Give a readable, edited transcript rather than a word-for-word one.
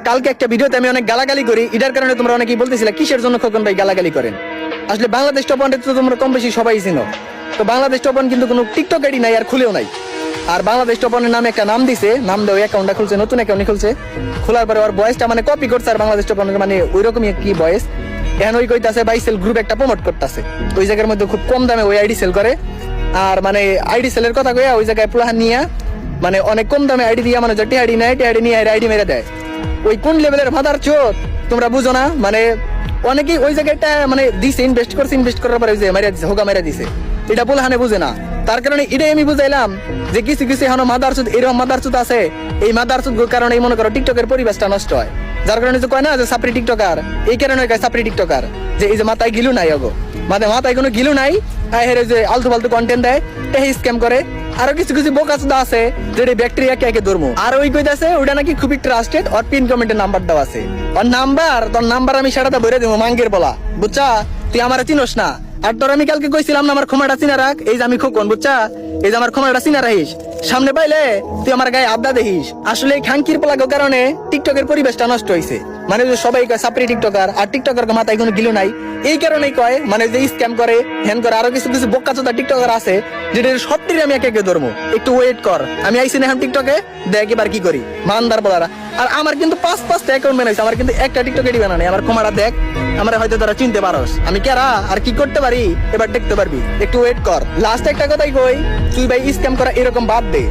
কালকে একটা ভিডিওতে আমি অনেক গালাগালি করি, এটার কারণে তোমরা অনেকেই বলতেছিলে কিসের জন্য খোকন ভাই গালাগালি করেন। আসলে বাংলাদেশ টপ ওয়ান তো তোমরা কম বেশি সবাই চিনো। তো বাংলাদেশ টপ ওয়ান কিন্তু কোনো টিকটক আইডি নাই আর খুলেও নাই। আর বাংলাদেশ টপ ওয়ানের নামে একটা নাম দিছে, নাম দেওয়া অ্যাকাউন্টটা খুলছে, নতুন অ্যাকাউন্ট খুলছে। খোলার পরে ওর বয়েসটা মানে কপি করছে আর বাংলাদেশ টপ ওয়ানের মানে ওই রকমই কি বয়েস। এখন ওই কইতাছে বাইসেল গ্রুপ একটা প্রমোট করতেছে, ওই জায়গার মধ্যে খুব কম দামে ওই আইডি সেল করে। আর মানে আইডি সেলের কথা কইয়া ওই জায়গায় পুরাহান নিয়ে মানে অনেক কম দামে আইডি দিয়া মানে টিআইডি নেয়, টিআইডি নিয়ে আইডি মেরে দেয়। ওই কোন লেভেলের মাদার চোদ তোমরা বুঝো না। মানে অনেকেই ওই জায়গাটা মানে দিছে, ইনভেস্ট করছে, ইনভেস্ট করার পরে ওই যে মেরে দিছে, হোগা মেরে দিছে। এটা পুরাহানে বুঝে না। তার কারণে এটাই আমি বুঝাইলাম যে কিছু কিছু এখনো মাদার চোদ, এরকম মাদার চোদ আছে। এই মাদার চোদ কারণে মনে করো টিকটকের পরিবেশটা নষ্ট হয়। যার কারণে যে কয় না যে সাপড়ি টিকটকার, এই কারণে কয় সাপড়ি টিকটকার, যে এই যে মাথায় গিলু নাই, অগো মানে মাথায় কোনো গিলু নাই। হেরে যে আলতু ফালতু কন্টেন্ট দেয়, টেহে স্ক্যাম করে। আরো কিছু কিছু বোকা চোদা আছে যেটা ব্যাকটেরিয়া কে একে ধরবো। আর ওই কইতাছে ওটা নাকি খুবই ট্রাস্টেড, ওর পিন কমেন্টের নাম্বার দেওয়া আছে। ওর নাম্বার, তোর নাম্বার আমি সেটাতে ভরে দেবো মাঙ্গের বলা, বুঝছা? তুই আমার চিনোস না। আর তোর আমি কালকে কইছিলাম না আমার ক্ষমাটা চিনা রাখ, এই যে আমি খোকন, বুঝছা? এই যে আমার ক্ষমাটা চিনা রাখিস, সামনে পাইলে তুই আমার গায়ে আবদা দেখিস। আসলে এই খাঙ্কির পোলাগের কারণে টিকটকের পরিবেশটা নষ্ট হয়েছে। মানে যে সবাই কয় সাপড়ি টিকটকার, আর টিকটকার মাথায় কোনো গিলু নাই। এই কারণেই কয় মানে যে স্ক্যাম করে, হ্যান করে। আরো কিছু কিছু বোকা চোদা টিকটকার আছে যেটা সবটির আমি একে একে ধরবো। একটু ওয়েট কর, আমি আইসি না এখন টিকটকে, দেখ এবার কি করি মানদার বলারা। আর আমার কিন্তু পাঁচটা অ্যাকাউন্ট বানাইছে, আমার কিন্তু একটা টিকটক আইডি বানানো। আমার ক্ষমাটা দেখ, আমার হয়তো তারা চিনতে পারস আমি কেরা আর কি করতে পারি, এবার দেখতে পারবি। একটু ওয়েট কর। লাস্ট একটা কথাই কই, তুই ভাই স্ক্যাম করা এরকম বাদ দে।